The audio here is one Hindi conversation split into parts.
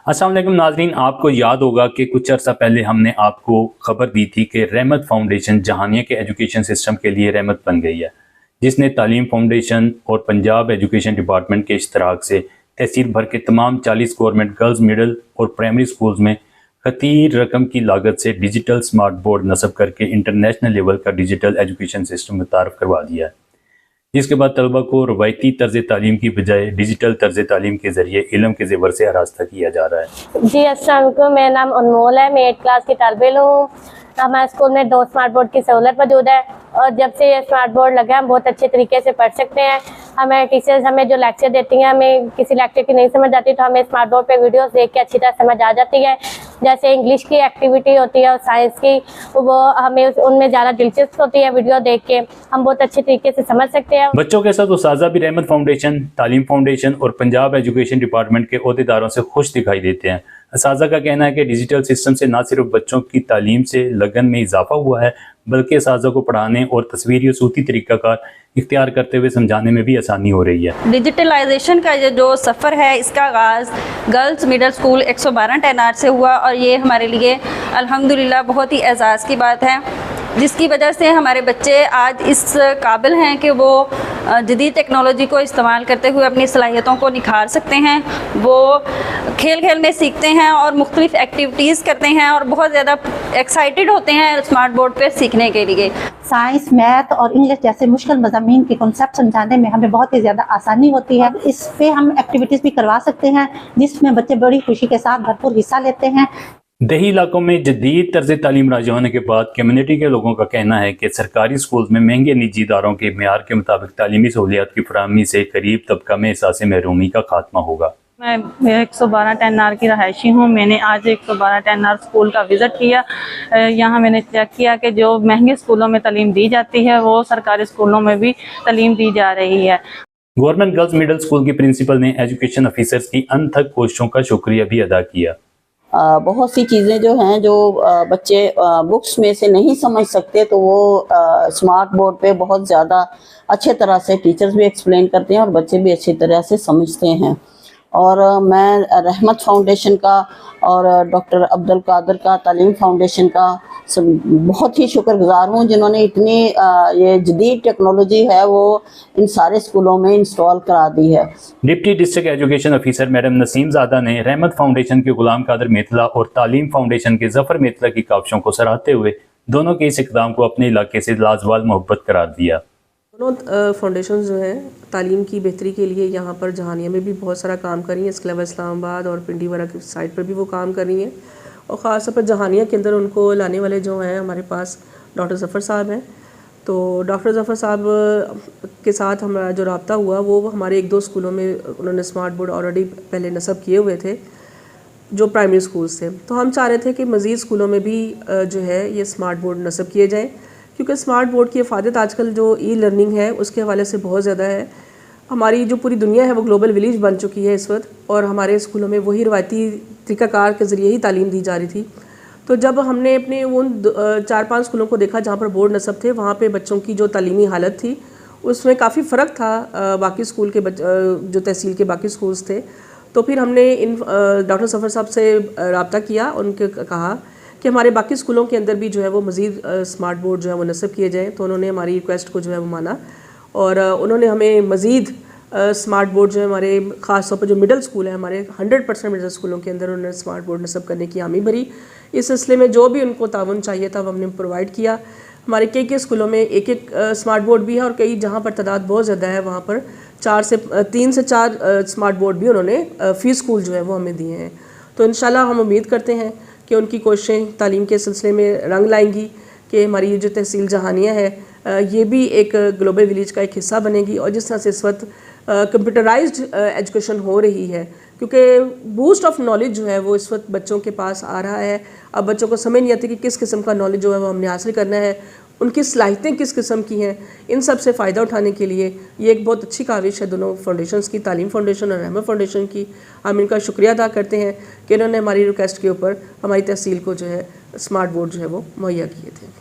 अस्सलाम वालेकुम नाजरीन, आपको याद होगा कि कुछ अर्सा पहले हमने आपको खबर दी थी कि रहमत फाउंडेशन जहानिया के एजुकेशन सिस्टम के लिए रहमत बन गई है, जिसने तालीम फाउंडेशन और पंजाब एजुकेशन डिपार्टमेंट के इश्तराक से तहसील भर के तमाम 40 गवर्नमेंट गर्ल्स मिडिल और प्राइमरी स्कूल्स में खतीर रकम की लागत से डिजिटल स्मार्ट बोर्ड नस्ब करके इंटरनेशनल लेवल का डिजिटल एजुकेशन सिस्टम मुतारफ़ करवा दिया है, जिसके बाद तलबा को रवायती तर्ज तालीम की बजाय डिजिटल तर्ज तालीम के ज़रिए इल्म के ज़ेवर से आरास्ता किया जा रहा है। जी अस्सलाम वालेकुम, मेरा नाम अनमोल है, मैं 8 क्लास की तालिब इल्म हूँ। हमारे स्कूल में 2 स्मार्ट बोर्ड की सहूलत मौजूद है और जब से ये स्मार्ट बोर्ड लगा हम बहुत अच्छे तरीके से पढ़ सकते हैं। हमें टीचर्स हमें जो लेक्चर देती हैं, हमें किसी लेक्चर की नहीं समझ आती तो हमें स्मार्ट बोर्ड पे वीडियोस देख के अच्छी तरह समझ आ जाती है। जैसे इंग्लिश की एक्टिविटी होती है और साइंस की, वो हमें उनमें ज़्यादा दिलचस्प होती है। वीडियो देख के हम बहुत अच्छे तरीके से समझ सकते हैं। बच्चों के साथ उस्ताज़ा भी रहमत फाउंडेशन, तालीम फाउंडेशन और पंजाब एजुकेशन डिपार्टमेंट के ओहदेदारों से खुश दिखाई देते हैं। उस्ताज़ा का कहना है कि डिजिटल सिस्टम से न सिर्फ बच्चों की तालीम से लगन में इजाफा हुआ है, बल्कि उस्ताज़ा को पढ़ाने और तस्वीरी और सूती तरीक़ाकार इख्तियार करते हुए समझाने में भी आसानी हो रही है। डिजिटलाइजेशन का ये जो सफ़र है, इसका आगाज़ गर्ल्स मिडिल स्कूल 112 10R से हुआ और ये हमारे लिए अल्हम्दुलिल्लाह बहुत ही एज़ाज़ की बात है, जिसकी वजह से हमारे बच्चे आज इस काबिल हैं कि वो जदीद टेक्नोलॉजी को इस्तेमाल करते हुए अपनी सलाहियतों को निखार सकते हैं। वो खेल खेल में सीखते हैं और मुख्तलिफ़ एक्टिविटीज़ करते हैं और बहुत ज़्यादा एक्साइटेड होते हैं स्मार्ट बोर्ड पे सीखने के लिए। साइंस, मैथ और इंग्लिश जैसे मुश्किल मज़ामीन के कॉन्सेप्ट समझाने में हमें बहुत ही ज़्यादा आसानी होती है। इस पे हम एक्टिविटीज़ भी करवा सकते हैं जिसमें बच्चे बड़ी खुशी के साथ भरपूर हिस्सा लेते हैं। दही इलाकों में जदीद तर्ज तालीम राज होने के बाद कम्यूनिटी के लोगों का कहना है कि सरकारी स्कूल्स में महंगे निजी इदारों के मेयार के मुताबिक तालीमी सहूलियात की फराहमी से करीब तबका में एहसास महरूमी का खात्मा होगा। मैं 112 10R की रहायशी हूँ। मैंने आज 112 10R स्कूल का विज़िट किया। यहाँ मैंने चेक किया कि जो महंगे स्कूलों में तालीम दी जाती है वो सरकारी स्कूलों में भी तालीम दी जा रही है। गवर्नमेंट गर्ल्स मिडिल स्कूल की प्रिंसिपल ने एजुकेशन ऑफिसर्स की अनथक कोशिशों का शुक्रिया भी अदा किया। बहुत सी चीज़ें जो हैं जो बच्चे बुक्स में से नहीं समझ सकते तो वो स्मार्ट बोर्ड पे बहुत ज़्यादा अच्छे तरह से टीचर्स भी एक्सप्लेन करते हैं और बच्चे भी अच्छी तरह से समझते हैं। और मैं रहमत फाउंडेशन का और डॉक्टर अब्दुल कादिर का तालीम फाउंडेशन का बहुत ही शुक्रगुजार हूँ, जिन्होंने इतनी ये जदीद टेक्नोलॉजी है वो इन सारे स्कूलों में इंस्टॉल करा दी है। Deputy district education officer madam Naseem ज़ादा ने रहमत फाउंडेशन के गुलाम कादिर मेथला और तालीम फाउंडेशन के जफ़र मेथला की काविशों को सराहते हुए दोनों के इस इक़दाम को अपने इलाके से लाजवाल मोहब्बत करार दिया। दोनों फाउंडेशन जो हैं तालीम की बेहतरी के लिए यहाँ पर जहानिया में भी बहुत सारा काम कर रही हैं। इसके अलावा इस्लामाबाद और पिंडीवरा की साइड पर भी वो काम कर रही हैं और ख़ास तौर पर जहानिया के अंदर उनको लाने वाले जो हैं हमारे पास डॉक्टर ज़फ़र साहब हैं। तो डॉक्टर ज़फ़र साहब के साथ हमारा जो रब्ता हुआ वो हमारे 1-2 स्कूलों में उन्होंने स्मार्ट बोर्ड ऑलरेडी पहले नस्ब किए हुए थे जो प्राइमरी स्कूल्स थे। तो हम चाह रहे थे कि मज़ीद स्कूलों में भी जो है ये स्मार्ट बोर्ड नस्ब किए जाएँ, क्योंकि स्मार्ट बोर्ड की अफादत आजकल जो ई लर्निंग है उसके हवाले से बहुत ज़्यादा है। हमारी जो पूरी दुनिया है वो ग्लोबल विलेज बन चुकी है इस वक्त और हमारे स्कूलों में वही रवायती तरीक़ाकार के ज़रिए ही तालीम दी जा रही थी। तो जब हमने अपने उन 4-5 स्कूलों को देखा जहाँ पर बोर्ड नस्ब थे, वहाँ पे बच्चों की जो तालीमी हालत थी उसमें काफ़ी फ़र्क था बाकी स्कूल के जो तहसील के बाकी स्कूल्स थे। तो फिर हमने इन डॉक्टर ज़फ़र साहब से रब्ता किया, उनके कहा कि हमारे बाकी स्कूलों के अंदर भी जो है वो मज़ीद स्मार्ट बोर्ड जो है वो नस्ब किए जाएँ। तो उन्होंने हमारी रिक्वेस्ट को जो है वो माना और उन्होंने हमें मज़ीद स्मार्ट बोर्ड जो है हमारे ख़ास तौर पर जो मिडिल स्कूल है हमारे 100% मिडिल स्कूलों के अंदर उन्होंने स्मार्ट बोर्ड नस्ब करने की हामी भरी। इस सिलसिले में जो भी उनको ताउन चाहिए था वो हमने प्रोवाइड किया। हमारे कई स्कूलों में एक स्मार्ट बोर्ड भी है और कई जहाँ पर तादाद बहुत ज़्यादा है वहाँ पर 3 से 4 स्मार्ट बोर्ड भी उन्होंने फ़ी स्कूल जो है वो हमें दिए हैं। तो इंशाल्लाह हम उम्मीद करते हैं कि उनकी कोशिशें तालीम के सिलसिले में रंग लाएंगी कि हमारी जो तहसील जहानिया है ये भी एक ग्लोबल विलेज का एक हिस्सा बनेगी। और जिस तरह से इस वक्त कंप्यूटराइज्ड एजुकेशन हो रही है, क्योंकि बूस्ट ऑफ नॉलेज जो है वो इस वक्त बच्चों के पास आ रहा है। अब बच्चों को समझ नहीं आती कि किस किस्म का नॉलेज जो है वो हमने हासिल करना है, उनकी सलाहियतें किस किस्म की हैं। इन सब से फ़ायदा उठाने के लिए ये एक बहुत अच्छी काविश है दोनों फाउंडेशंस की, तालीम फाउंडेशन और रहमत फाउंडेशन की। हम इनका शुक्रिया अदा करते हैं कि इन्होंने हमारी रिक्वेस्ट के ऊपर हमारी तहसील को जो है स्मार्ट बोर्ड जो है वो मुहैया किए थे।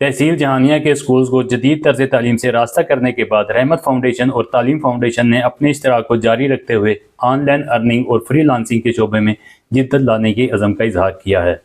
तहसील जहानिया के स्कूल्स को जदीद तर्ज तालीम से रास्ता करने के बाद रहमत फाउंडेशन और तालीम फाउंडेशन ने अपने इश्तराक को जारी रखते हुए ऑनलाइन अर्निंग और फ्री लांसिंग के शोबे में जिद्दत लाने की अज़म का इजहार किया है।